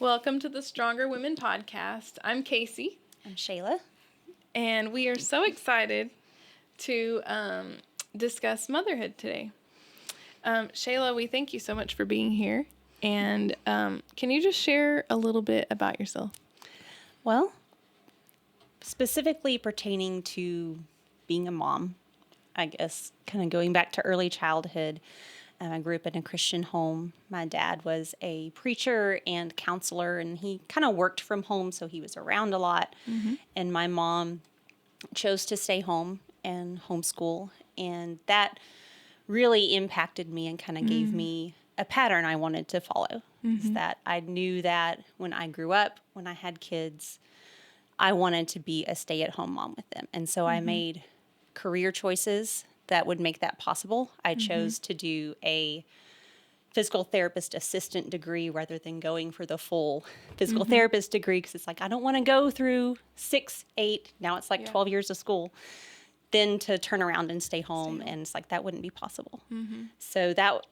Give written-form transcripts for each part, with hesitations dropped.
Welcome to the Stronger Women podcast. I'm Casey. I'm Shayla. And we are so excited to discuss motherhood today. Shayla, we thank you so much for being here. And can you just share a little bit about yourself? Well, specifically pertaining to being a mom, I guess kind of going back to early childhood, I grew up in a Christian home. My dad was a preacher and counselor, and he kind of worked from home, so he was around a lot. Mm-hmm. And my mom chose to stay home and homeschool, and that really impacted me and kind of gave me a pattern I wanted to follow. Is that I knew that when I grew up, when I had kids, I wanted to be a stay-at-home mom with them. And so I made career choices that would make that possible. I chose to do a physical therapist assistant degree rather than going for the full physical therapist degree, because it's like, I don't want to go through 6, 8, now it's like 12 years of school, then to turn around and stay home. And it's like, that wouldn't be possible. So that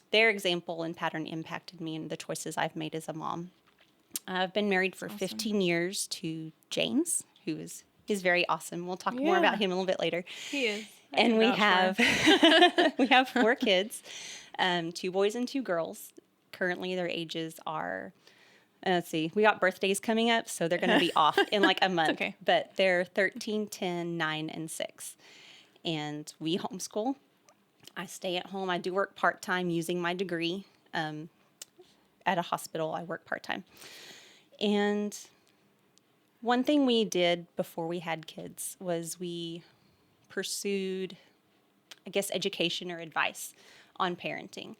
their example and pattern impacted me and the choices I've made as a mom. I've been married for 15 years to James, who is very awesome. We'll talk more about him a little bit later. He is. And we have we have 4 kids, 2 boys and 2 girls. Currently, their ages are, let's see, we got birthdays coming up, so they're going to be off in like a month. Okay. But they're 13, 10, 9, and 6. And we homeschool. I stay at home. I do work part-time using my degree. At a hospital, I work part-time. And one thing we did before we had kids was we pursued, I guess, education or advice on parenting.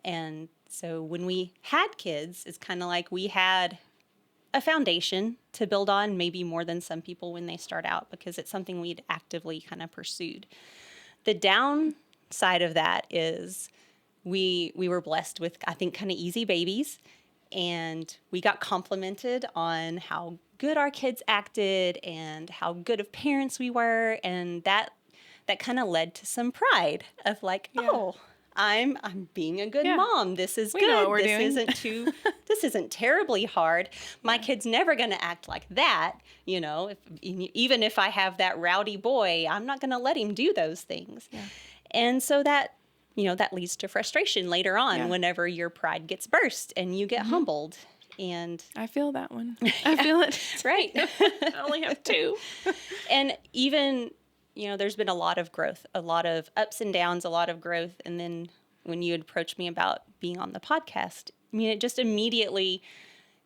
And so when we had kids, it's kind of like we had a foundation to build on, maybe more than some people when they start out, because it's something we'd actively kind of pursued. The downside of that is we were blessed with, I think, kind of easy babies, and we got complimented on how good our kids acted and how good of parents we were, and that kind of led to some pride of like, oh, I'm being a good mom. This is good. Know what we're doing. This isn't terribly hard. My kid's never going to act like that. You know, even if I have that rowdy boy, I'm not going to let him do those things. Yeah. And so that leads to frustration later on whenever your pride gets burst and you get humbled. And I feel that one. I feel it. Right. I only have 2. And even, there's been a lot of growth, a lot of ups and downs, a lot of growth. And then when you approached me about being on the podcast, it just immediately,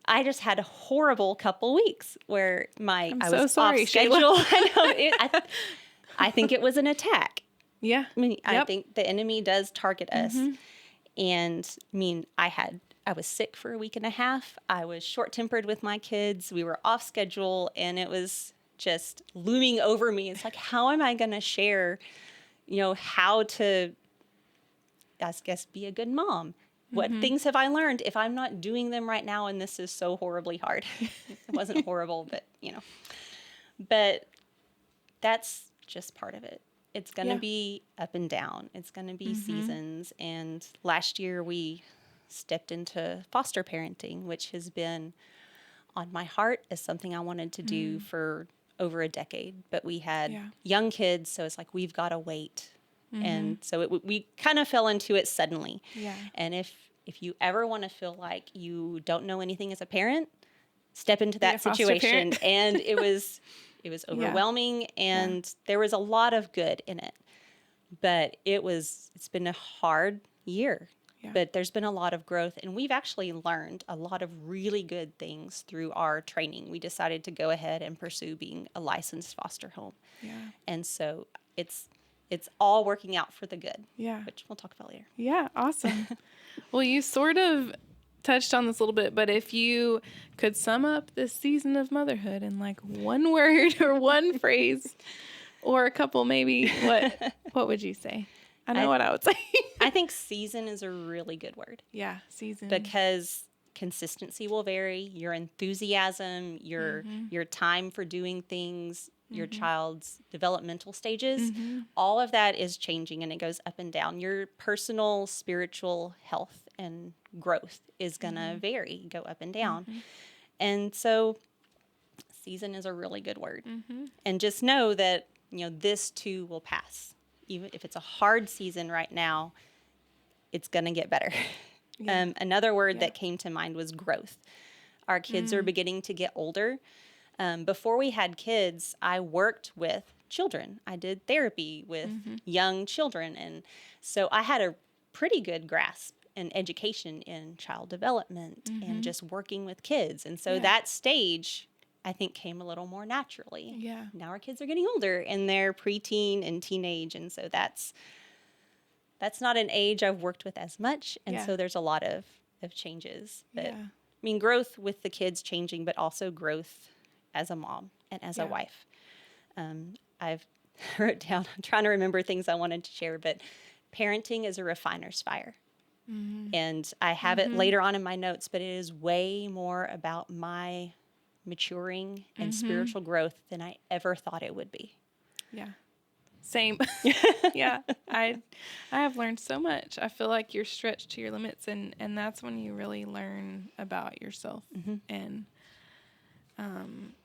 I just had a horrible couple weeks where I was sorry, off schedule. I know. I think it was an attack. Yeah. I think the enemy does target us. And I was sick for a week and a half. I was short-tempered with my kids. We were off schedule, and it was just looming over me. It's like, how am I going to share, how to, I guess, be a good mom? What things have I learned if I'm not doing them right now, and this is so horribly hard? It wasn't horrible, but, But that's just part of it. It's going to be up and down. It's going to be seasons. And last year we stepped into foster parenting, which has been on my heart as something I wanted to do for over a decade. But we had young kids, so it's like, we've got to wait. And so we kind of fell into it suddenly. Yeah. And if you ever want to feel like you don't know anything as a parent, step into that situation. And it was overwhelming, and there was a lot of good in it. But it's been a hard year. Yeah. But there's been a lot of growth, and we've actually learned a lot of really good things through our training. We decided to go ahead and pursue being a licensed foster home. Yeah. And so it's all working out for the good. Yeah. Which we'll talk about later. Yeah, awesome. Well, you sort of touched on this a little bit, but if you could sum up this season of motherhood in like one word or one phrase or a couple maybe, what would you say? I know what I would say. I think season is a really good word. Yeah, season. Because consistency will vary, your enthusiasm, your time for doing things, your child's developmental stages, all of that is changing, and it goes up and down. Your personal spiritual health and growth is going to vary, go up and down. And so season is a really good word. And just know that, this too will pass. Even if it's a hard season right now, it's going to get better. Yeah. Another word that came to mind was growth. Our kids are beginning to get older. Before we had kids, I worked with children. I did therapy with young children. And so I had a pretty good grasp and education in child development and just working with kids. And so that stage, I think, came a little more naturally. Yeah. Now our kids are getting older and they're preteen and teenage. And so that's not an age I've worked with as much. And so there's a lot of changes. But I mean, growth with the kids changing, but also growth as a mom and as a wife. I've wrote down, I'm trying to remember things I wanted to share, but parenting is a refiner's fire. And I have it later on in my notes, but it is way more about my maturing and spiritual growth than I ever thought it would be. Yeah. Same. Yeah. I have learned so much. I feel like you're stretched to your limits, and that's when you really learn about yourself. And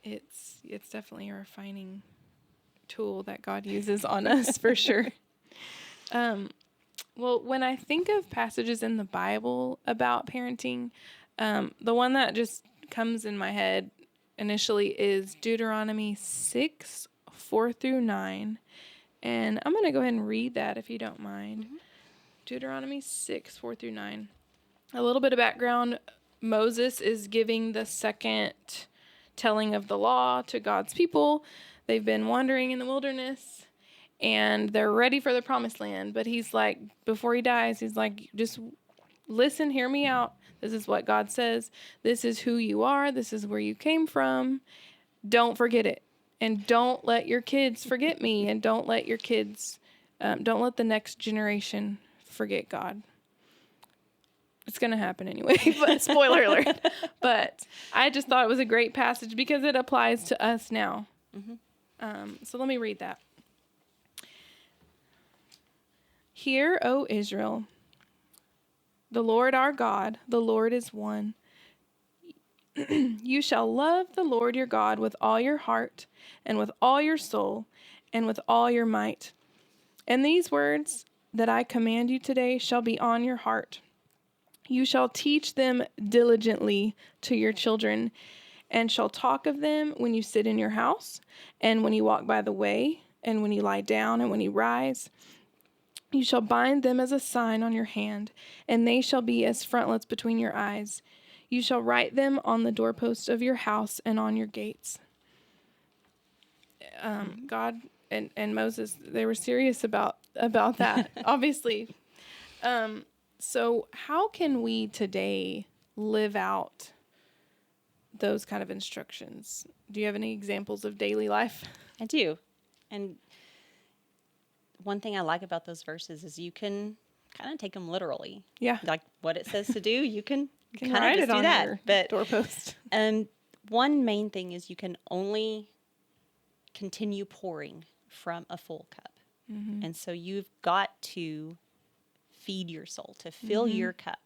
it's definitely a refining tool that God uses on us for sure. Well, when I think of passages in the Bible about parenting, the one that just comes in my head initially is Deuteronomy 6:4-9. And I'm going to go ahead and read that if you don't mind. Deuteronomy 6:4-9. A little bit of background. Moses is giving the second telling of the law to God's people. They've been wandering in the wilderness, and they're ready for the promised land. But he's like, before he dies, he's like, just listen, hear me out. This is what God says. This is who you are. This is where you came from. Don't forget it. And don't let your kids forget me. And don't let your kids, don't let the next generation forget God. It's going to happen anyway, but spoiler alert. But I just thought it was a great passage because it applies to us now. So let me read that. Hear, O Israel, the Lord our God, the Lord is one. You shall love the Lord your God with all your heart and with all your soul and with all your might. And these words that I command you today shall be on your heart. You shall teach them diligently to your children, and shall talk of them when you sit in your house, and when you walk by the way, and when you lie down, and when you rise. You shall bind them as a sign on your hand, and they shall be as frontlets between your eyes. You shall write them on the doorposts of your house and on your gates. God and Moses, they were serious about that, obviously. So how can we today live out those kind of instructions? Do you have any examples of daily life? I do. And one thing I like about those verses is you can kind of take them literally. Yeah. Like what it says to do, you can kind write of just it do on that. your But doorpost. one main thing is you can only continue pouring from a full cup. And so you've got to feed your soul, to fill your cup.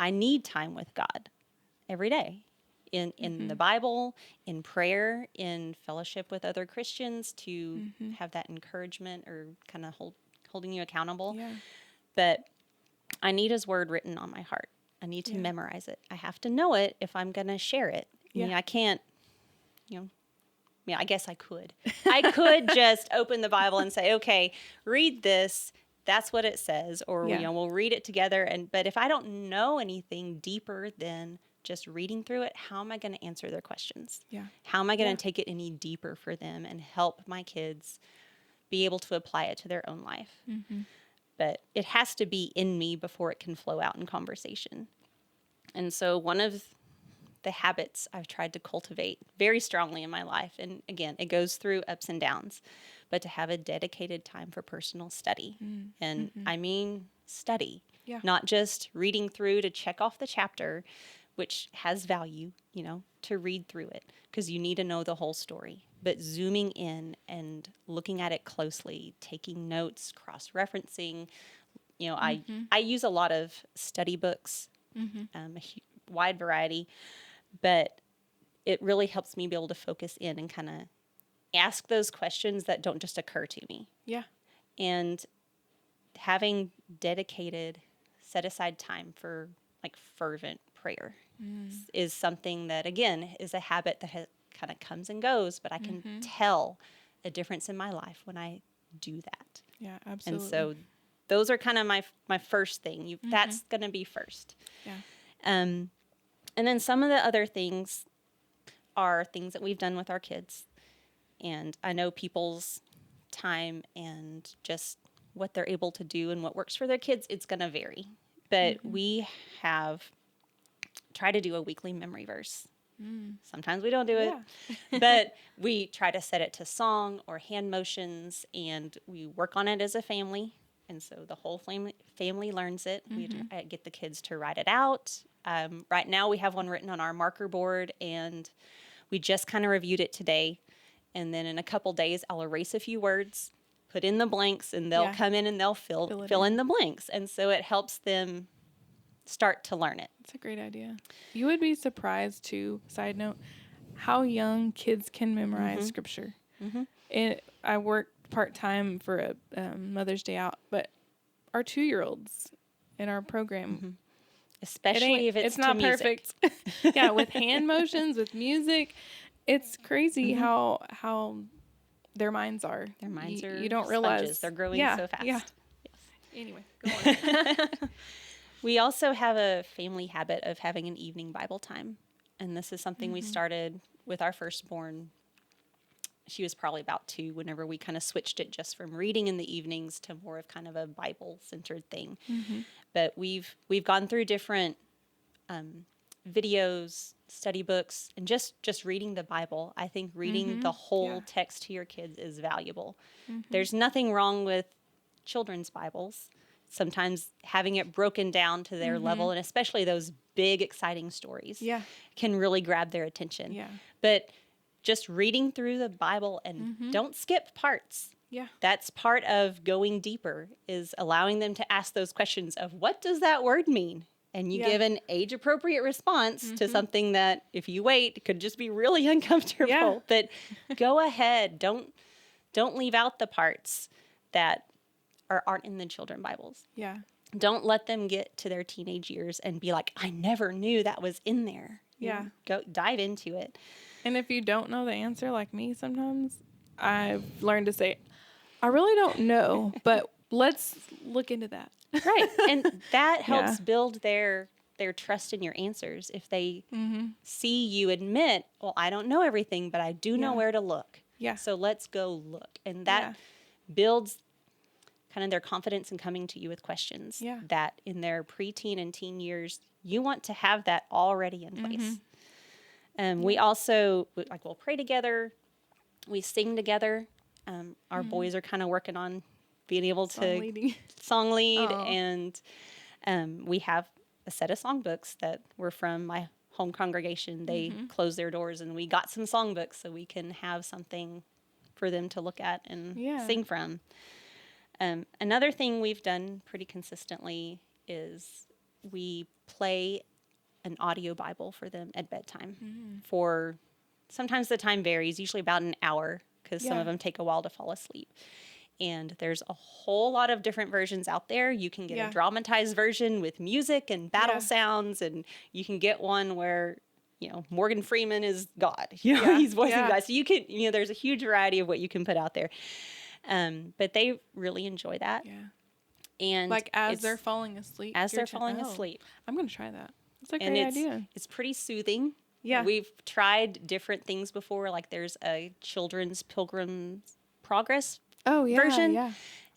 I need time with God every day in the Bible, in prayer, in fellowship with other Christians to have that encouragement or kind of holding you accountable. Yeah. But I need his word written on my heart. I need to memorize it. I have to know it if I'm going to share it. I mean, I can't, I guess I could. I could just open the Bible and say, okay, read this. That's what it says. Or, we'll read it together. But if I don't know anything deeper than just reading through it, how am I going to answer their questions? Yeah. How am I going to take it any deeper for them and help my kids be able to apply it to their own life? But it has to be in me before it can flow out in conversation. And so one of the habits I've tried to cultivate very strongly in my life, and again, it goes through ups and downs, but to have a dedicated time for personal study. And I mean study, not just reading through to check off the chapter, which has value, to read through it because you need to know the whole story. But zooming in and looking at it closely, taking notes, cross-referencing, You know, I use a lot of study books, a wide variety, but it really helps me be able to focus in and kind of ask those questions that don't just occur to me. Yeah. And having dedicated, set aside time for like fervent prayer is something that, again, is a habit that kind of comes and goes, but I can tell a difference in my life when I do that. Yeah, absolutely. And so those are kind of my first thing. That's going to be first. Yeah. And then some of the other things are things that we've done with our kids. And I know people's time and just what they're able to do and what works for their kids, it's going to vary. But we have tried to do a weekly memory verse. Sometimes we don't do it, but we try to set it to song or hand motions, and we work on it as a family. And so the whole family learns it. We get the kids to write it out. Right now we have one written on our marker board, and we just kind of reviewed it today. And then in a couple days, I'll erase a few words, put in the blanks, and they'll come in and they'll fill in the blanks. And so it helps them start to learn it. That's a great idea. You would be surprised too, side note, how young kids can memorize scripture. I work part-time for a Mother's Day out, but our 2-year-olds in our program, especially if it's not music. perfect. Yeah, with hand motions, with music, it's crazy how their minds are. Their minds are you don't sponges. realize They're growing so fast. Yeah. Yes. Anyway, go on. We also have a family habit of having an evening Bible time. And this is something we started with our firstborn. She was probably about 2 whenever we kind of switched it just from reading in the evenings to more of kind of a Bible-centered thing. But we've gone through different videos, study books, and just reading the Bible. I think reading the whole text to your kids is valuable. There's nothing wrong with children's Bibles. Sometimes having it broken down to their level, and especially those big, exciting stories, can really grab their attention. Yeah. But just reading through the Bible and don't skip parts. Yeah. That's part of going deeper, is allowing them to ask those questions of what does that word mean? And you give an age-appropriate response to something that, if you wait, could just be really uncomfortable. Yeah. But go ahead. Don't leave out the parts that aren't in the children Bibles. Yeah. Don't let them get to their teenage years and be like, I never knew that was in there. Yeah. Go dive into it. And if you don't know the answer, like me sometimes, I've learned to say, I really don't know, but let's look into that. Right. And that helps build their trust in your answers. If they see you admit, well, I don't know everything, but I do know where to look. Yeah. So let's go look. And that builds kind of their confidence in coming to you with questions that in their preteen and teen years, you want to have that already in place. We also, we'll pray together. We sing together. Our boys are kind of working on being able to song lead. And we have a set of songbooks that were from my home congregation. They closed their doors, and we got some songbooks so we can have something for them to look at and sing from. Another thing we've done pretty consistently is we play an audio Bible for them at bedtime. For sometimes the time varies, usually about an hour, because some of them take a while to fall asleep. And there's a whole lot of different versions out there. You can get a dramatized version with music and battle sounds, and you can get one where, Morgan Freeman is God. He's voicing God. So you can, there's a huge variety of what you can put out there. But they really enjoy that. Yeah. And like as they're falling asleep. As they're falling asleep. I'm going to try that. It's a great idea. It's pretty soothing. Yeah. We've tried different things before. Like there's a children's Pilgrim's Progress version. Yeah.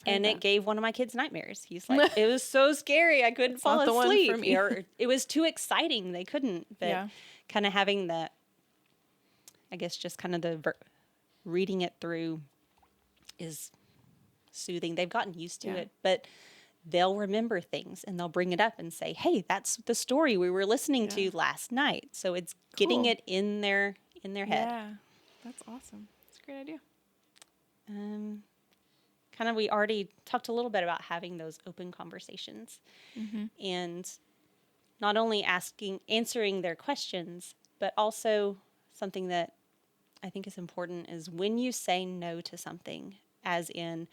And it gave one of my kids nightmares. He's like, it was so scary. I couldn't fall asleep. One for me. Or it was too exciting. They couldn't. But kind of having that, I guess, just kind of the reading it through is soothing. They've gotten used to it, but they'll remember things and they'll bring it up and say, hey, that's the story we were listening to last night. So it's getting it in their head. Yeah, that's awesome. That's a great idea. kind of, we already talked a little bit about having those open conversations and not only answering their questions, but also something that I think is important is when you say no to something, as in,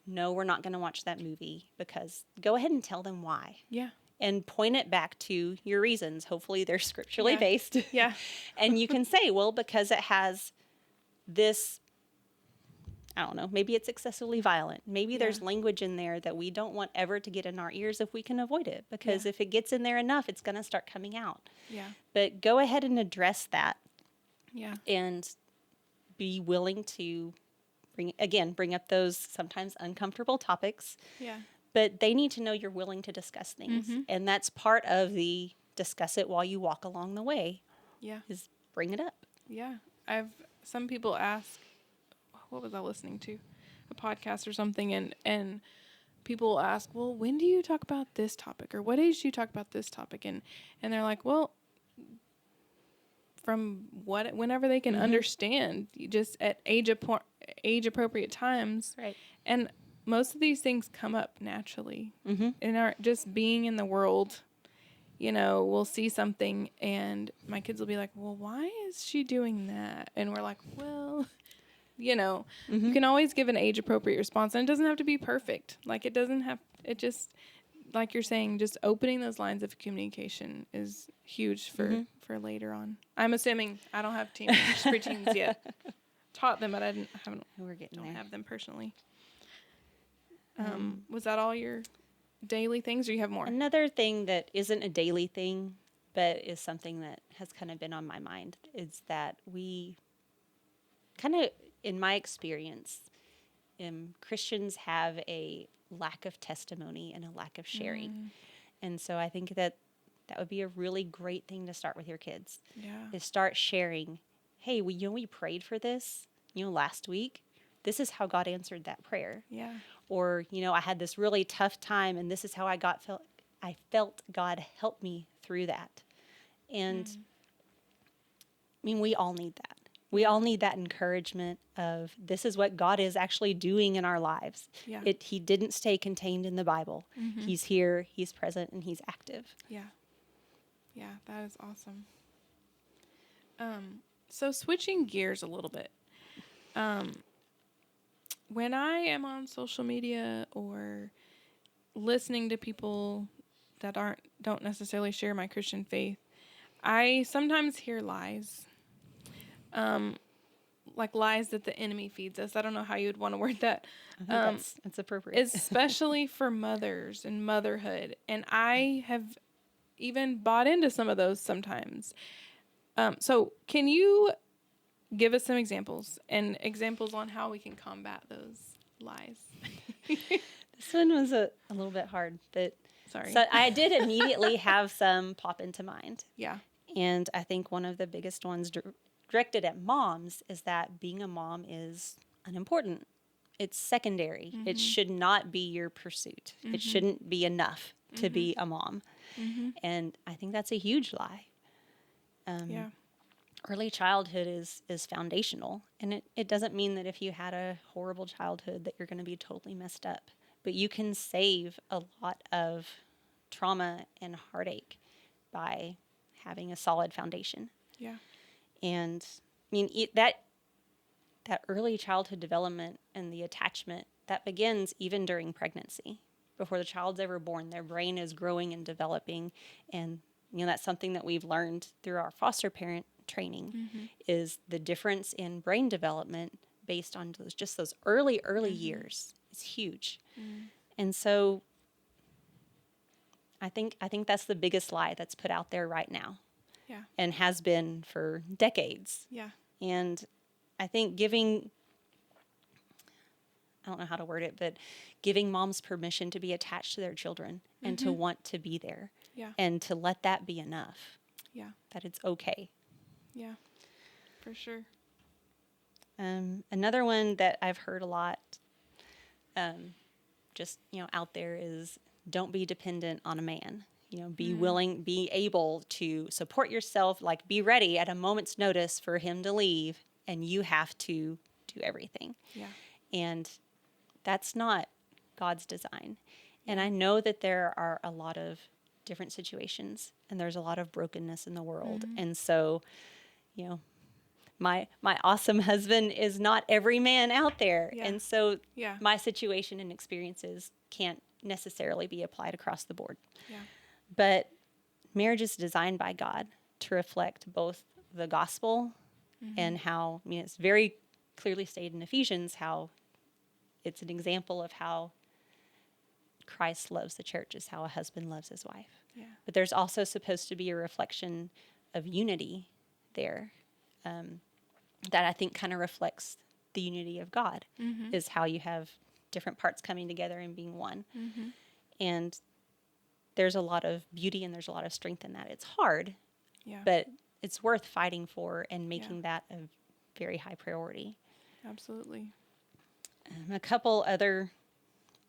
no, we're not going to watch that movie, because go ahead and tell them why. Yeah. And point it back to your reasons. Hopefully they're scripturally based. Yeah. And you can say, well, because it has this, I don't know, maybe it's excessively violent. Maybe there's language in there that we don't want ever to get in our ears if we can avoid it. Because if it gets in there enough, it's going to start coming out. Yeah. But go ahead and address that. Yeah. And be willing to bring up those sometimes uncomfortable topics. Yeah. But they need to know you're willing to discuss things. And that's part of the discuss it while you walk along the way. Yeah. Is bring it up. Yeah. Some people ask, what was I listening to? A podcast or something. And people ask, well, when do you talk about this topic? Or what age do you talk about this topic? And they're like, well, from whenever they can understand, just at age appropriate times. Right. And most of these things come up naturally in our just being in the world. We'll see something and my kids will be like, well, why is she doing that? And we're like, well, you can always give an age appropriate response, and it doesn't have to be perfect. Like it just, like you're saying, just opening those lines of communication is huge for later on. I'm assuming I don't have teenagers, preteens yet. Taught them, but I don't have them personally. Was that all your daily things, or you have more? Another thing that isn't a daily thing, but is something that has kind of been on my mind, is that we kind of, in my experience, Christians have a lack of testimony and a lack of sharing. And so I think that would be a really great thing to start with your kids. Yeah. Is start sharing, hey, we prayed for this, last week. This is how God answered that prayer. Yeah. Or, I had this really tough time and this is how I felt God help me through that. And we all need that. We all need that encouragement of this is what God is actually doing in our lives. Yeah. He didn't stay contained in the Bible. He's here, he's present, and he's active. Yeah. Yeah, that is awesome. So switching gears a little bit. When I am on social media or listening to people that don't necessarily share my Christian faith, I sometimes hear lies. Like lies that the enemy feeds us. I don't know how you would want to word that. I think that's appropriate. Especially for mothers and motherhood. And I have even bought into some of those sometimes. So can you give us some examples on how we can combat those lies? This one was a little bit hard, but sorry. So I did immediately have some pop into mind. Yeah. And I think one of the biggest ones directed at moms is that being a mom is unimportant. It's secondary. It should not be your pursuit. It shouldn't be enough to be a mom. And I think that's a huge lie. Yeah. Early childhood is foundational. And it doesn't mean that if you had a horrible childhood that you're going to be totally messed up. But you can save a lot of trauma and heartache by having a solid foundation. Yeah. And that early childhood development and the attachment, that begins even during pregnancy. Before the child's ever born, their brain is growing and developing. And, that's something that we've learned through our foster parent training is the difference in brain development based on those early years. It's huge. And so I think that's the biggest lie that's put out there right now. Yeah. And has been for decades. Yeah. And I think I don't know how to word it, but giving moms permission to be attached to their children and to want to be there. Yeah. And to let that be enough. Yeah. That it's okay. Yeah. For sure. Another one that I've heard a lot, out there is don't be dependent on a man. Be willing, be able to support yourself, like be ready at a moment's notice for him to leave and you have to do everything. Yeah. And That's not God's design. And I know that there are a lot of different situations and there's a lot of brokenness in the world. And so, you know, my awesome husband is not every man out there. Yeah. And so Yeah. my situation and experiences can't necessarily be applied across the board. Yeah. But marriage is designed by God to reflect both the gospel and how, I mean, it's very clearly stated in Ephesians how it's an example of how Christ loves the church, is how a husband loves his wife. Yeah. But there's also supposed to be a reflection of unity there that I think kind of reflects the unity of God, is how you have different parts coming together and being one. And there's a lot of beauty and there's a lot of strength in that. It's hard, but it's worth fighting for and making that a very high priority. Absolutely. A couple other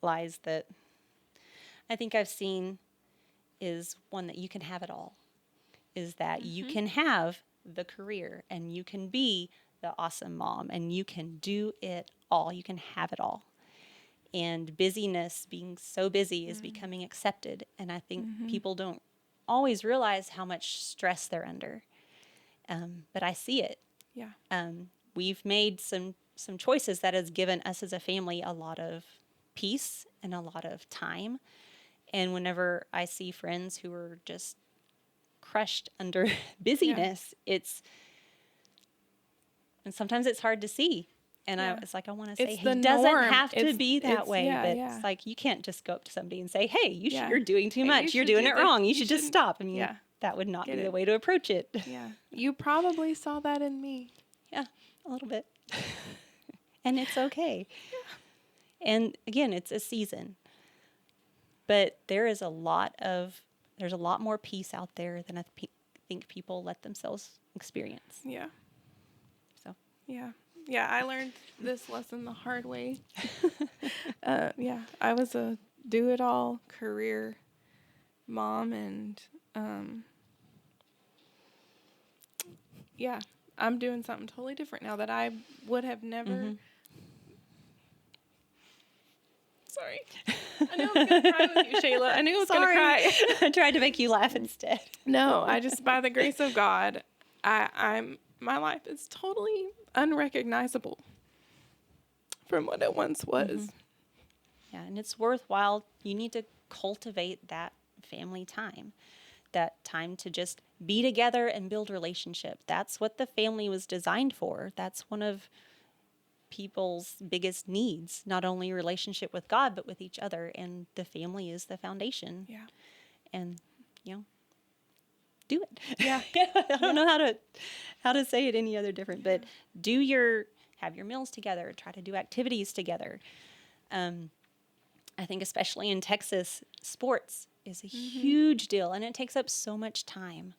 lies that I think I've seen is one that you can have it all, is that you can have the career and you can be the awesome mom and you can do it all. You can have it all. And busyness, being so busy, is becoming accepted. And I think people don't always realize how much stress they're under. But I see it. Yeah. We've made some choices that has given us as a family a lot of peace and a lot of time. And whenever I see friends who are just crushed under busyness, and sometimes it's hard to see. And it's like, I want to say, It's he the doesn't norm. have to be that way. But yeah. it's like, you can't just go up to somebody and say, hey, you're doing too Hey, much. you You're should doing do it this. wrong. You You should just shouldn't- stop. I mean, that would not Get be it. the way to approach it. Yeah. You probably saw that in me. Yeah, a little bit. And it's okay. And again, it's a season. But there's a lot more peace out there than I think people let themselves experience. Yeah. So. Yeah. Yeah, I learned this lesson the hard way. I was a do-it-all career mom, and I'm doing something totally different now that I would have never. Sorry. I knew I was going to cry with you, Shayla. I knew I was going to cry. I tried to make you laugh instead. No, I just, by the grace of God, my life is totally unrecognizable from what it once was. Yeah, and it's worthwhile. You need to cultivate that family time, that time to just be together and build relationship. That's what the family was designed for. That's one of people's biggest needs, not only relationship with God, but with each other. And the family is the foundation. Yeah. And, do it. Yeah. I don't know how to say it any other different, but have your meals together, try to do activities together. I think especially in Texas, sports is a huge deal and it takes up so much time.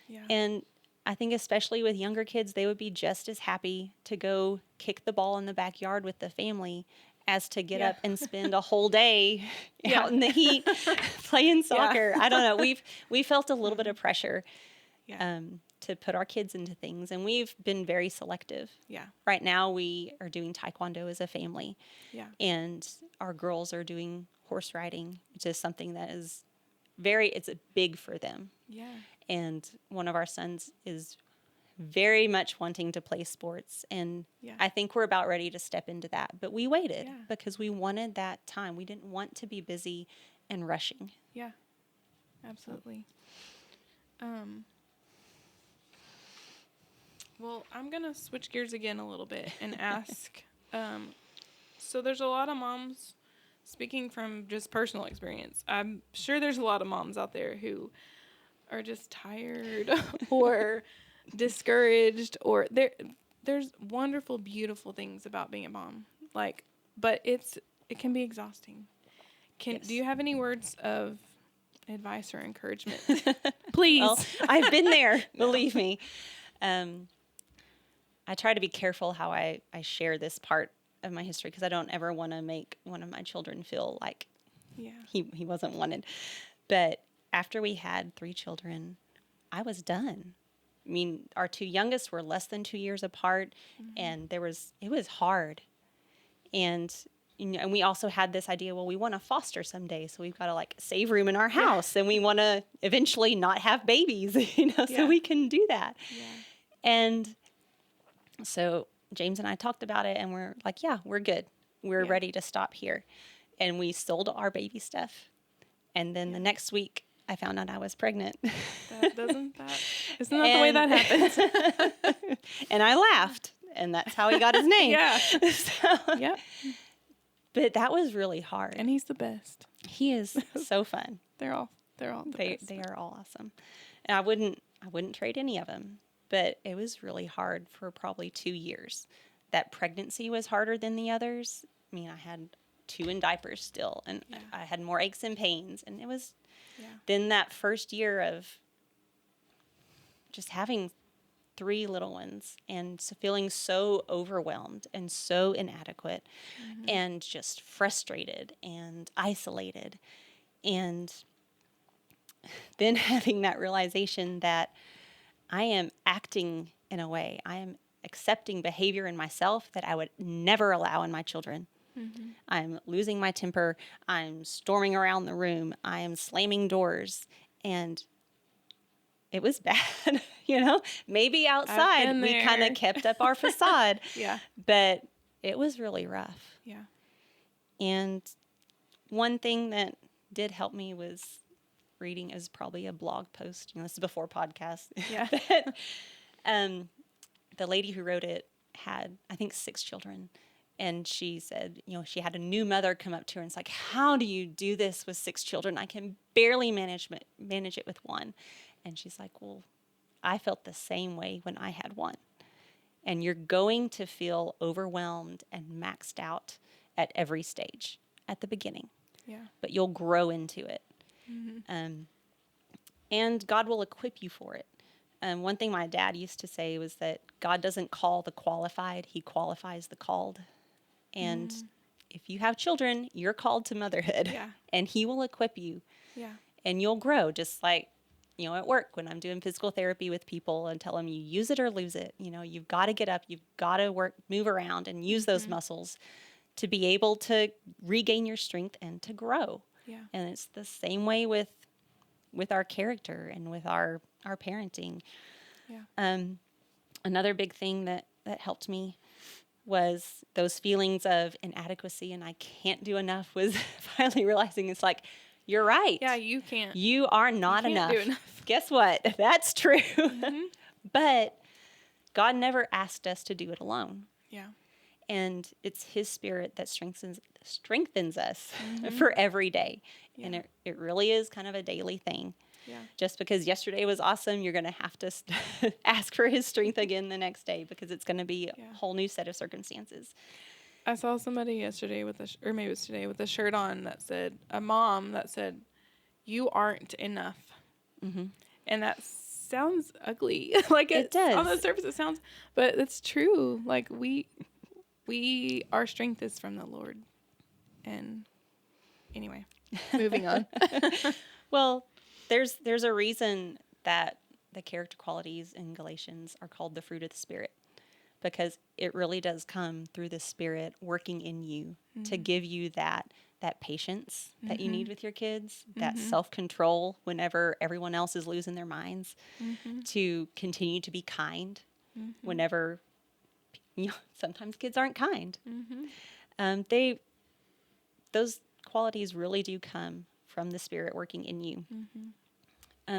Yeah. And I think especially with younger kids, they would be just as happy to go kick the ball in the backyard with the family as to get up and spend a whole day out in the heat playing soccer. I don't know. We felt a little bit of pressure to put our kids into things, and we've been very selective. Yeah. Right now we are doing taekwondo as a family. Yeah. And our girls are doing horse riding, which is something that is it's big for them. Yeah. And one of our sons is very much wanting to play sports. And I think we're about ready to step into that. But we waited because we wanted that time. We didn't want to be busy and rushing. Yeah, absolutely. Well, I'm going to switch gears again a little bit and ask, so there's a lot of moms, speaking from just personal experience, I'm sure there's a lot of moms out there who are just tired or discouraged, or there's wonderful, beautiful things about being a mom, but it can be exhausting. Do you have any words of advice or encouragement? Please. Well, I've been there, believe me. I try to be careful how I share this part of my history because I don't ever want to make one of my children feel like he wasn't wanted. But after we had 3 children, I was done. I mean, our 2 youngest were less than 2 years apart, and it was hard. And, and we also had this idea, well, we want to foster someday. So we've got to like save room in our house and we want to eventually not have babies, so we can do that. Yeah. And so James and I talked about it and we're like, yeah, we're good. We're ready to stop here. And we sold our baby stuff. And then the next week I found out I was pregnant. Isn't that the way that happens? And I laughed, and that's how he got his name. Yeah. So, Yep. But that was really hard. And he's the best. He is so fun. They're all the best. They are all awesome. And I wouldn't trade any of them. But it was really hard for probably 2 years. That pregnancy was harder than the others. I mean, I had 2 in diapers still, and I had more aches and pains. And it was then that first year of just having 3 little ones and feeling so overwhelmed and so inadequate and just frustrated and isolated. And then having that realization that I am acting in a way, I am accepting behavior in myself that I would never allow in my children. I'm losing my temper. I'm storming around the room. I am slamming doors. And it was bad, Maybe outside we kind of kept up our facade. Yeah. But it was really rough. Yeah. And one thing that did help me was reading is probably a blog post. This is before podcast. Yeah. But, the lady who wrote it had, I think, 6 children. And she said, she had a new mother come up to her and it's like, how do you do this with 6 children? I can barely manage it with 1. And she's like, well, I felt the same way when I had 1. And you're going to feel overwhelmed and maxed out at every stage at the beginning. Yeah. But you'll grow into it. And God will equip you for it. One thing my dad used to say was that God doesn't call the qualified, he qualifies the called. And if you have children, you're called to motherhood. Yeah. And he will equip you. Yeah. And you'll grow, just like, at work when I'm doing physical therapy with people and tell them you use it or lose it. You've got to get up, you've got to move around and use those muscles to be able to regain your strength and to grow. Yeah. And it's the same way with our character and with our parenting. Yeah. Another big thing that helped me was those feelings of inadequacy and I can't do enough was finally realizing it's like, you're right. Yeah, you can't. You are not you can't enough. do enough. Guess what? That's true. But God never asked us to do it alone. Yeah. And it's his spirit that strengthens us for every day. Yeah. And it really is kind of a daily thing. Yeah. Just because yesterday was awesome, you're going to have to ask for his strength again the next day because it's going to be a whole new set of circumstances. I saw somebody yesterday or maybe it was today with a shirt on that said, a mom that said, you aren't enough. And that sounds ugly. Like it does. On the surface it sounds, but it's true. Like our strength is from the Lord. And anyway, moving on. Well, there's a reason that the character qualities in Galatians are called the fruit of the Spirit, because it really does come through the Spirit working in you to give you that patience that you need with your kids, that self-control whenever everyone else is losing their minds, to continue to be kind whenever sometimes kids aren't kind. Those qualities really do come from the Spirit working in you.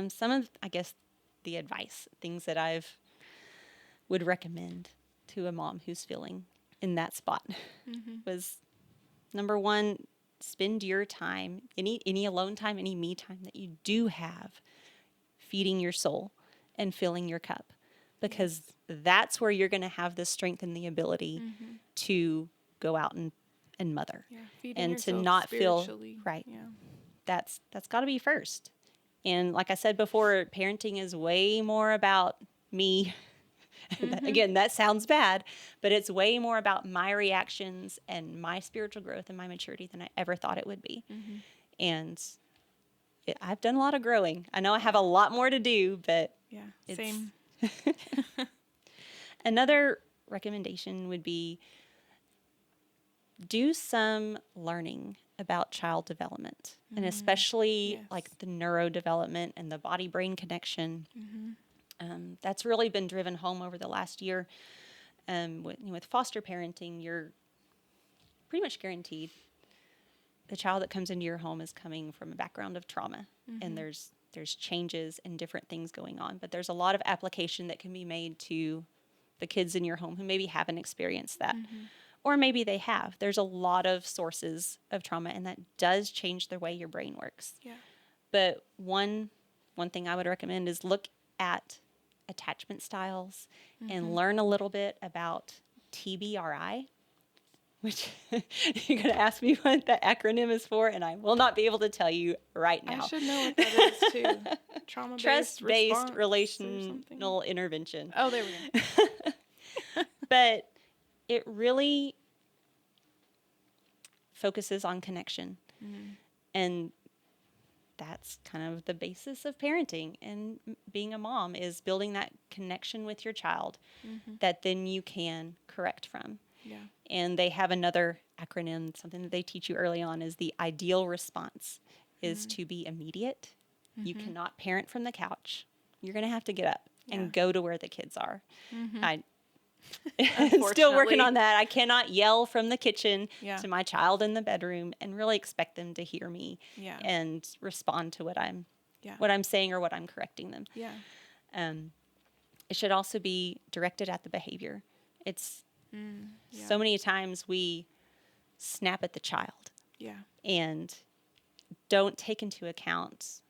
Some of, I guess, the advice, things that would recommend to a mom who's feeling in that spot was, number 1, spend your time, any alone time, any me time that you do have, feeding your soul and filling your cup, because that's where you're going to have the strength and the ability to go out and mother, and to not feel right. Yeah. That's got to be first. And like I said before, parenting is way more about me. Again, that sounds bad, but it's way more about my reactions and my spiritual growth and my maturity than I ever thought it would be. And I've done a lot of growing. I know I have a lot more to do, but same. Another recommendation would be do some learning about child development, and especially Yes. like the neurodevelopment and the body-brain connection. That's really been driven home over the last year. With foster parenting, you're pretty much guaranteed the child that comes into your home is coming from a background of trauma, and there's changes and different things going on. But there's a lot of application that can be made to the kids in your home who maybe haven't experienced that. Or maybe they have. There's a lot of sources of trauma, and that does change the way your brain works. Yeah. But one thing I would recommend is look at attachment styles and learn a little bit about TBRI, which you're going to ask me what the acronym is for, and I will not be able to tell you right now. I should know what that is too. Trauma-based Trust-based response or something. relational intervention. Oh, there we go. But it really focuses on connection. And that's kind of the basis of parenting and being a mom, is building that connection with your child that then you can correct from. Yeah. And they have another acronym, something that they teach you early on, is the ideal response is to be immediate. You cannot parent from the couch. You're going to have to get up and go to where the kids are. I'm still working on that. I cannot yell from the kitchen to my child in the bedroom and really expect them to hear me and respond to what I'm saying or what I'm correcting them. Yeah. It should also be directed at the behavior. It's so many times we snap at the child and don't take into account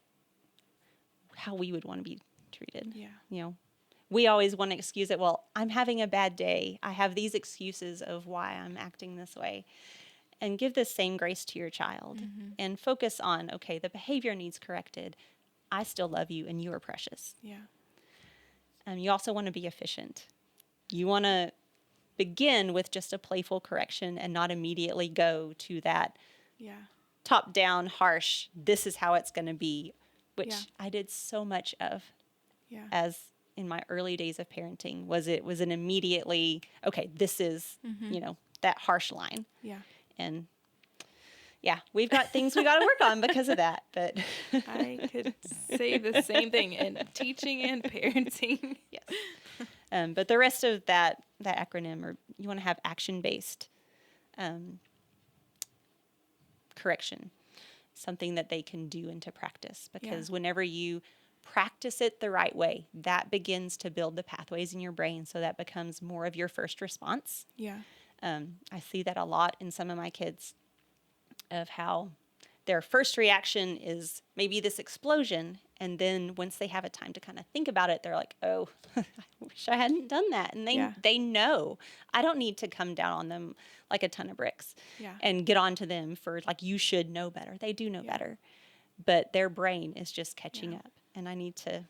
how we would want to be treated. Yeah. We always want to excuse it. Well, I'm having a bad day. I have these excuses of why I'm acting this way. And give the same grace to your child and focus on, okay, the behavior needs corrected. I still love you and you are precious. Yeah. You also want to be efficient. You want to begin with just a playful correction and not immediately go to that top-down, harsh, this is how it's going to be, which I did so much of as in my early days of parenting. It was an immediately, okay, this is, that harsh line. Yeah. And we've got things we got to work on because of that. But I could say the same thing in teaching and parenting. Yes. But the rest of that acronym, or you want to have action-based correction, something that they can do into practice. Because whenever you practice it the right way, that begins to build the pathways in your brain, so that becomes more of your first response. Yeah. I see that a lot in some of my kids, of how their first reaction is maybe this explosion, and then once they have a time to kind of think about it, they're like, oh, I wish I hadn't done that. And they know. I don't need to come down on them like a ton of bricks and get on to them for like, you should know better. They do know better. But their brain is just catching up, and I need to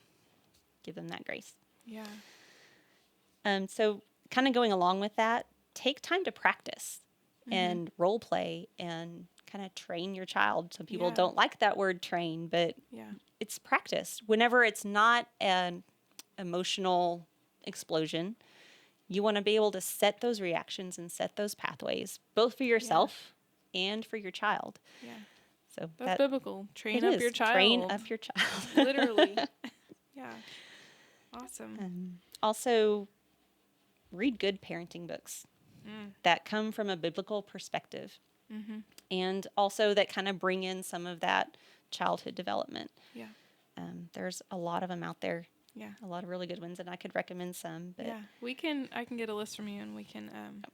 give them that grace. Yeah. So kind of going along with that, take time to practice and role play and kind of train your child. Some people don't like that word train, but it's practice. Whenever it's not an emotional explosion, you want to be able to set those reactions and set those pathways, both for yourself and for your child. Yeah. So that's biblical. Train up your child. Train up your child. Literally. Yeah. Awesome. Also, read good parenting books that come from a biblical perspective. And also that kind of bring in some of that childhood development. Yeah. There's a lot of them out there. Yeah. A lot of really good ones, and I could recommend some. But I can get a list from you, and we can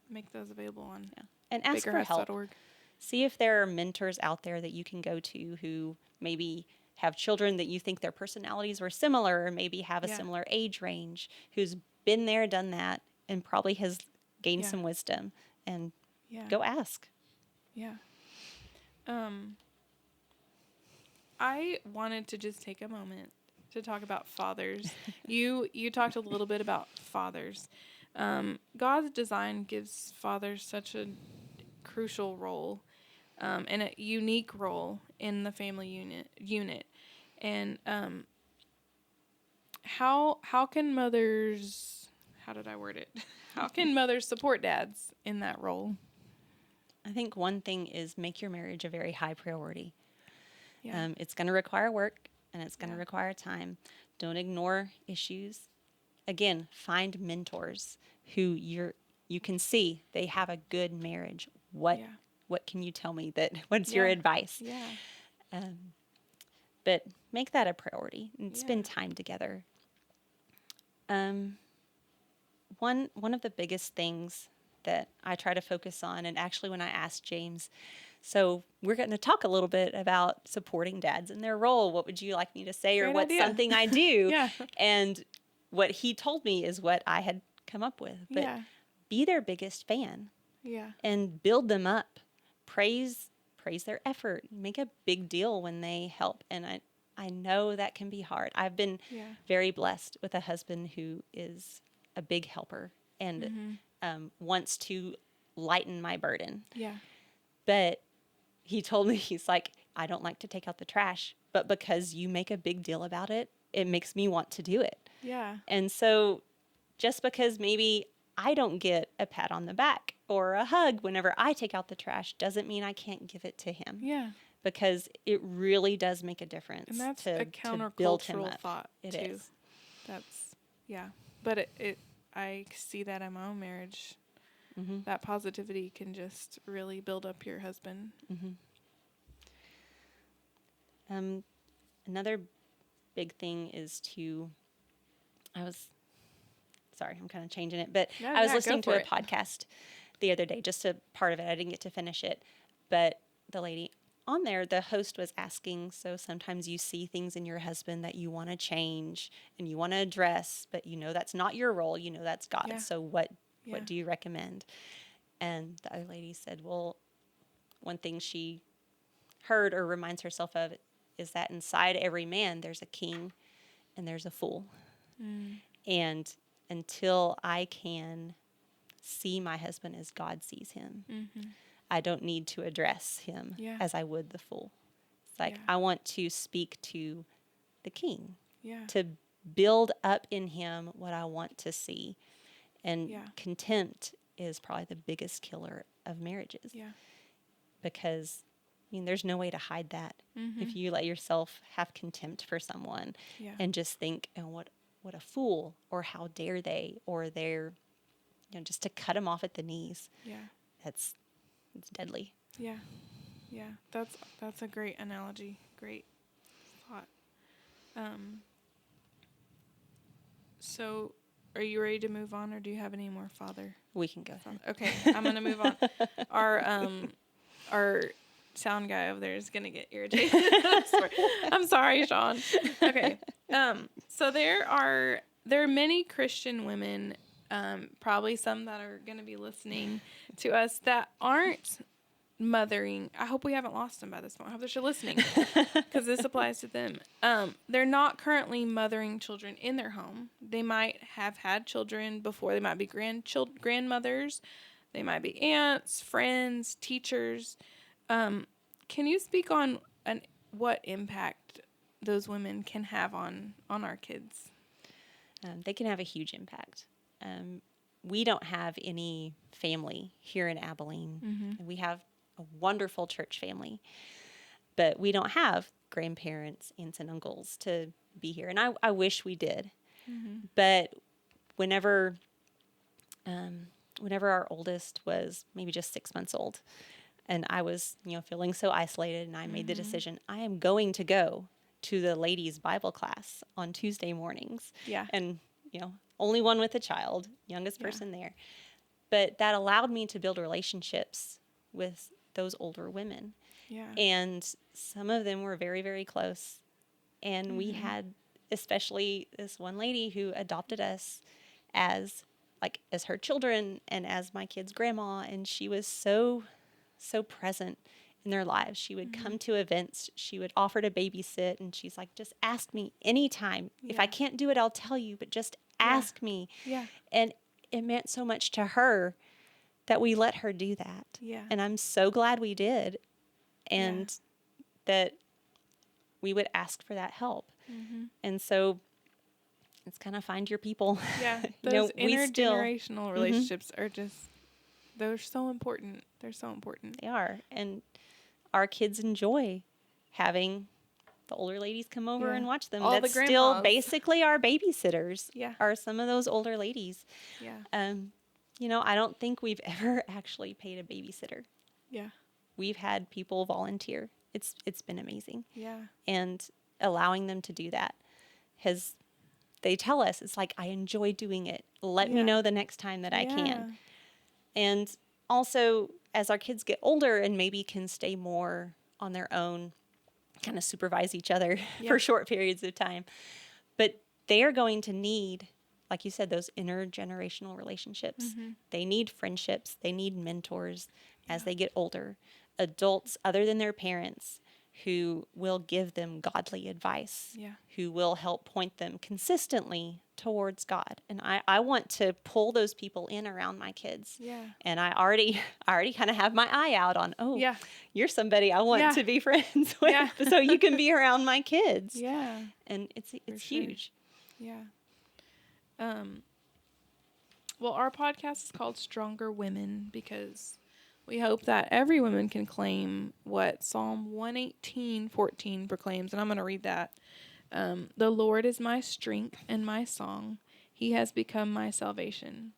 make those available on and ask for help. biggerhouse.org. See if there are mentors out there that you can go to who maybe have children that you think their personalities were similar, or maybe have a similar age range, who's been there, done that, and probably has gained some wisdom. And go ask. Yeah. I wanted to just take a moment to talk about fathers. You talked a little bit about fathers. God's design gives fathers such a crucial role, and a unique role in the family unit. And how can mothers? How did I word it? How can mothers support dads in that role? I think one thing is make your marriage a very high priority. Yeah. It's going to require work and it's going to Yeah. require time. Don't ignore issues. Again, find mentors who you can see they have a good marriage. What Yeah. what can you tell me that what's your Yeah. advice? Yeah. But make that a priority and Yeah. spend time together. Um, one of the biggest things that I try to focus on, and actually when I asked James, so we're going to talk a little bit about supporting dads in their role. What would you like me to say, or Great what's idea. something I do? Yeah. And what he told me is what I had come up with. But Yeah. be their biggest fan Yeah. and build them up. Praise their effort. Make a big deal when they help. And I know that can be hard. I've been Yeah. very blessed with a husband who is a big helper and wants to lighten my burden. Yeah. But he told me, he's like, I don't like to take out the trash, but because you make a big deal about it, it makes me want to do it. Yeah. And so just because maybe I don't get a pat on the back or a hug whenever I take out the trash doesn't mean I can't give it to him. Yeah. Because it really does make a difference. And that's to a build him countercultural up. thought It too. is. That's but I see that in my own marriage. Mm-hmm. That positivity can just really build up your husband. Mm-hmm. Another big thing is sorry, I'm kind of changing it, but I was listening to a podcast the other day, just a part of it. I didn't get to finish it, but the lady on there, the host was asking, so sometimes you see things in your husband that you want to change and you want to address, but you know that's not your role, you know that's God. Yeah. So what Yeah. do you recommend? And the other lady said, well, one thing she heard or reminds herself of is that inside every man there's a king and there's a fool. And until I can see my husband as God sees him, I don't need to address him as I would the fool. It's like I want to speak to the king, to build up in him what I want to see. And contempt is probably the biggest killer of marriages. Yeah. Because there's no way to hide that. If you let yourself have contempt for someone and just think, oh, what a fool, or how dare they, or they're, just to cut them off at the knees. Yeah. It's deadly. Yeah. Yeah. That's a great analogy. Great thought. So are you ready to move on, or do you have any more father? We can go ahead. Okay, I'm gonna move on. Our sound guy over there is gonna get irritated. I'm sorry, Sean. Okay. So there are many Christian women, probably some that are gonna be listening to us that aren't mothering. I hope we haven't lost them by this point. I hope they're still listening, because this applies to them. They're not currently mothering children in their home. They might have had children before. They might be grandmothers. They might be aunts, friends, teachers. Can you speak on what impact those women can have on our kids? They can have a huge impact. We don't have any family here in Abilene. We have a wonderful church family, but we don't have grandparents, aunts, and uncles to be here. And I wish we did. But whenever our oldest was maybe just 6 months old, and I was, feeling so isolated, and I made the decision, I am going to go to the ladies' Bible class on Tuesday mornings. Yeah. And, only one with a child, youngest person there. But that allowed me to build relationships with those older women. Yeah. And some of them were very, very close. And we had, especially this one lady who adopted us as her children and as my kids' grandma. And she was so present in their lives. She would come to events. She would offer to babysit. And she's like, just ask me anytime. If I can't do it, I'll tell you, but just ask me. Yeah. And it meant so much to her that we let her do that. Yeah. And I'm so glad we did. And that we would ask for that help. And so it's kind of find your people. Yeah. Those intergenerational relationships are just, They're so important. They're so important. They are. And our kids enjoy having the older ladies come over and watch them. All That's the still grandmas. basically our babysitters. Yeah. Are some of those older ladies. Yeah. I don't think we've ever actually paid a babysitter. Yeah. We've had people volunteer. It's been amazing. Yeah. And allowing them to do that they tell us, it's like, I enjoy doing it. Let me know the next time that I can. And also, as our kids get older and maybe can stay more on their own, kind of supervise each other for short periods of time. But they are going to need, like you said, those intergenerational relationships. They need friendships. They need mentors as they get older. Adults other than their parents who will give them godly advice, who will help point them consistently towards God. And I want to pull those people in around my kids. Yeah. And I already kind of have my eye out on, you're somebody I want to be friends with so you can be around my kids. Yeah. And it's huge. Yeah. Well, our podcast is called Stronger Women because we hope that every woman can claim what Psalm 118:14 proclaims. And I'm going to read that. The Lord is my strength and my song. He has become my salvation.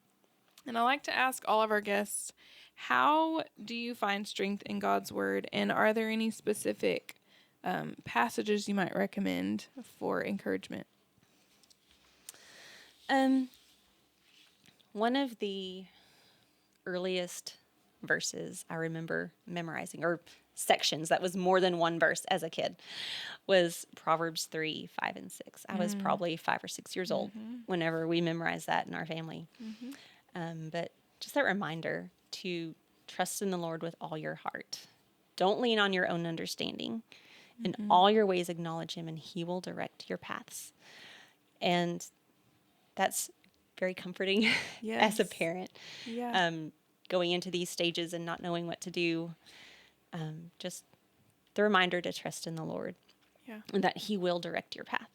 And I like to ask all of our guests, how do you find strength in God's word? And are there any specific passages you might recommend for encouragement? One of the earliest verses I remember memorizing, or sections that was more than one verse as a kid, was Proverbs 3:5 and 6. I was probably 5 or 6 years old whenever we memorized that in our family. But just that reminder to trust in the Lord with all your heart. Don't lean on your own understanding. In all your ways acknowledge him, and he will direct your paths. And that's very comforting as a parent. Yeah. Going into these stages and not knowing what to do. Just the reminder to trust in the Lord. Yeah. And that he will direct your path.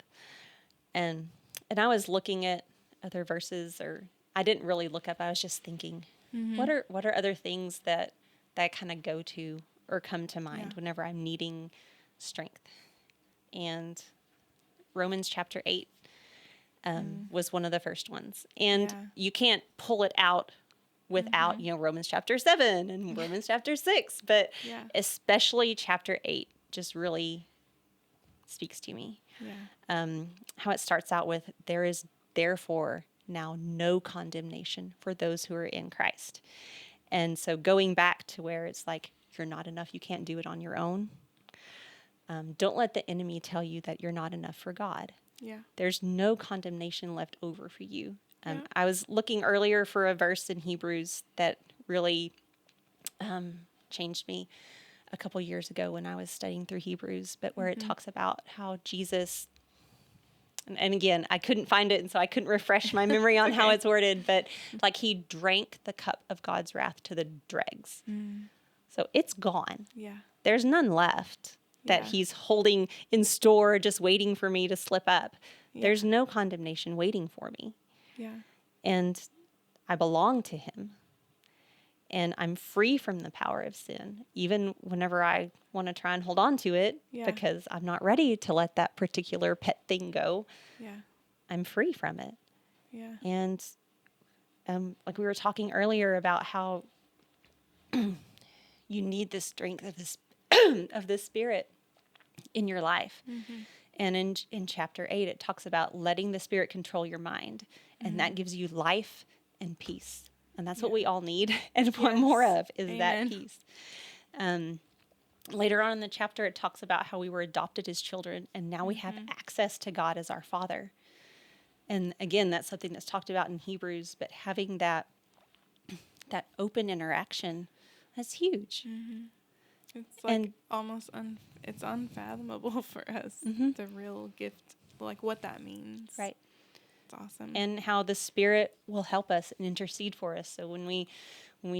And I was looking at other verses, or I didn't really look up. I was just thinking, what are other things that I kind of go to or come to mind whenever I'm needing strength? And Romans chapter 8 was one of the first ones. And you can't pull it out without, Romans chapter 7 and Romans chapter 6. But especially chapter 8 just really speaks to me. How it starts out with, there is therefore now no condemnation for those who are in Christ. And so going back to where it's like, you're not enough, you can't do it on your own. Don't let the enemy tell you that you're not enough for God. Yeah. There's no condemnation left over for you. I was looking earlier for a verse in Hebrews that really changed me a couple years ago when I was studying through Hebrews, but where it talks about how Jesus, and again, I couldn't find it, and so I couldn't refresh my memory on how it's worded, but like he drank the cup of God's wrath to the dregs. So it's gone. Yeah. There's none left that he's holding in store, just waiting for me to slip up. There's no condemnation waiting for me. Yeah. And I belong to him. And I'm free from the power of sin, even whenever I want to try and hold on to it, because I'm not ready to let that particular pet thing go. Yeah. I'm free from it. Yeah. And like we were talking earlier about how you need the strength of this of the Spirit in your life. And in chapter 8, it talks about letting the Spirit control your mind. And that gives you life and peace. And that's what we all need and want more of, is that peace. Later on in the chapter, it talks about how we were adopted as children, and now we have access to God as our Father. And again, that's something that's talked about in Hebrews, but having that open interaction, that's huge. It's like almost it's unfathomable for us, the real gift, like what that means. Right. It's awesome. And how the Spirit will help us and intercede for us. So when we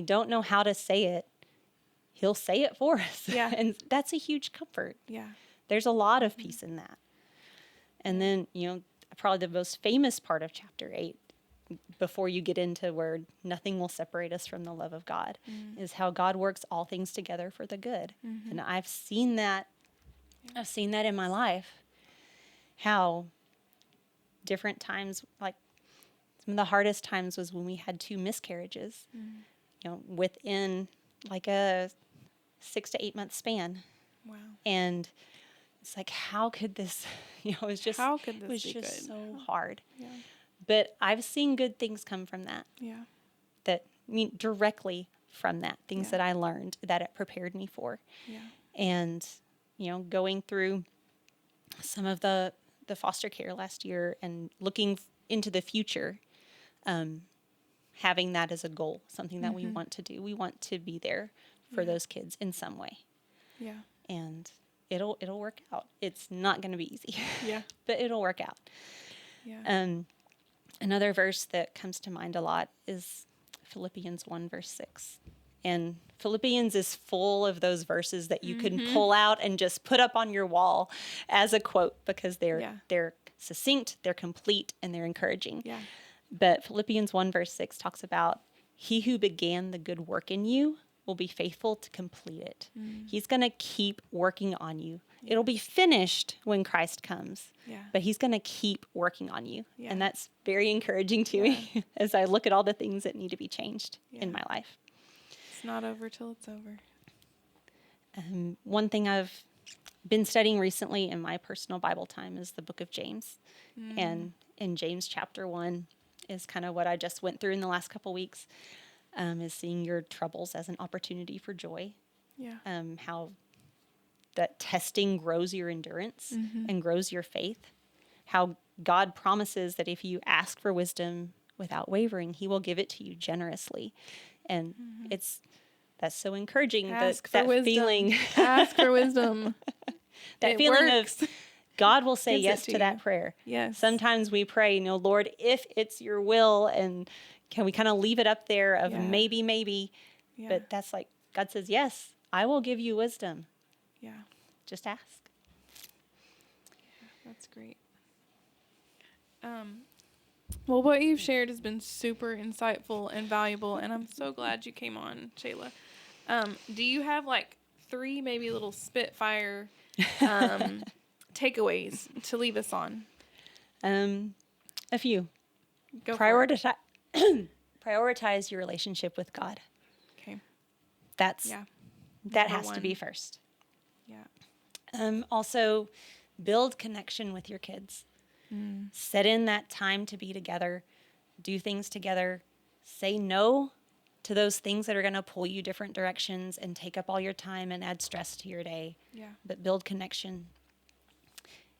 don't know how to say it, he'll say it for us. Yeah. And that's a huge comfort. Yeah. There's a lot of peace in that. And then, probably the most famous part of chapter 8 before you get into where nothing will separate us from the love of God, is how God works all things together for the good. And I've seen that. I've seen that in my life, how different times, like some of the hardest times was when we had 2 miscarriages, within like a 6 to 8 month span. Wow. And it's like, how could this, it was just, How could this it was be just good? so hard. Yeah. But I've seen good things come from that. Yeah. Directly from that, things Yeah. that I learned that it prepared me for. Yeah. And, going through some of the foster care last year and looking into the future, having that as a goal, something that we want to do. We want to be there for those kids in some way. Yeah. And it'll work out. It's not going to be easy. Yeah. But it'll work out. Yeah. Another verse that comes to mind a lot is Philippians 1 verse 6. And Philippians is full of those verses that you can pull out and just put up on your wall as a quote, because they're succinct, they're complete, and they're encouraging. Yeah. But Philippians 1 verse 6 talks about, he who began the good work in you will be faithful to complete it. He's going to keep working on you. It'll be finished when Christ comes. Yeah. But he's going to keep working on you. Yeah. And that's very encouraging to me as I look at all the things that need to be changed in my life. It's not over till it's over. One thing I've been studying recently in my personal Bible time is the book of James. And in James chapter 1 is kind of what I just went through in the last couple weeks, is seeing your troubles as an opportunity for joy. Yeah. How that testing grows your endurance and grows your faith. How God promises that if you ask for wisdom without wavering, he will give it to you generously. And that's so encouraging. Ask that for wisdom. Feeling. Ask for wisdom. That It feeling works. of God will say Gives it yes to to that you. prayer. Yes. Sometimes we pray, Lord, if it's your will, and can we kind of leave it up there of maybe. Yeah. But that's like, God says, yes, I will give you wisdom. Yeah. Just ask. That's great. Well, what you've shared has been super insightful and valuable, and I'm so glad you came on, Shayla. Do you have like 3 maybe little spitfire takeaways to leave us on? A few. Go for it. Prioritize your relationship with God. Okay. That Number has to 1. be first. Yeah. Also, build connection with your kids. Set in that time to be together, do things together, say no to those things that are going to pull you different directions and take up all your time and add stress to your day. Yeah. But build connection.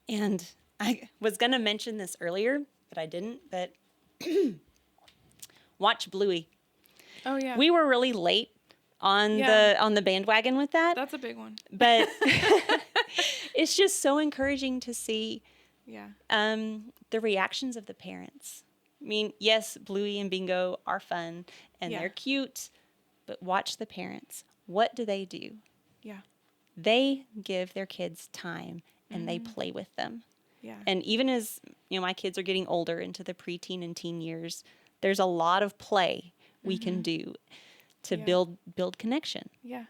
And I was going to mention this earlier, but I didn't. But watch Bluey. Oh yeah. We were really late on the bandwagon with that. That's a big one. But it's just so encouraging to see the reactions of the parents. I mean, yes, Bluey and Bingo are fun and they're cute, but watch the parents. What do? Yeah. They give their kids time and they play with them. Yeah. And even as, my kids are getting older into the preteen and teen years, there's a lot of play we can do to build connection. Yeah.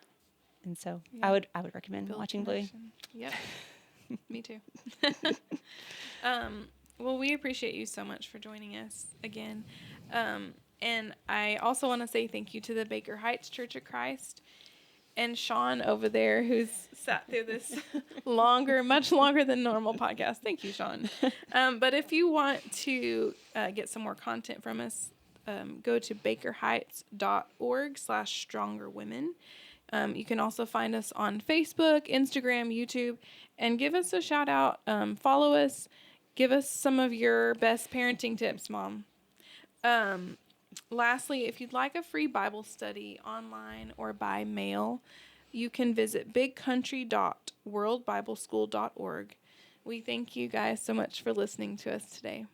And so I would recommend watching connection. Bluey. Yep. Me too. Well, we appreciate you so much for joining us again. And I also want to say thank you to the Baker Heights Church of Christ and Sean over there, who's sat through this much longer than normal podcast. Thank you, Sean. But if you want to get some more content from us, go to bakerheights.org/strongerwomen. You can also find us on Facebook, Instagram, YouTube, and give us a shout out. Follow us. Give us some of your best parenting tips, Mom. Lastly, if you'd like a free Bible study online or by mail, you can visit bigcountry.worldbibleschool.org. We thank you guys so much for listening to us today.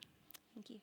Thank you.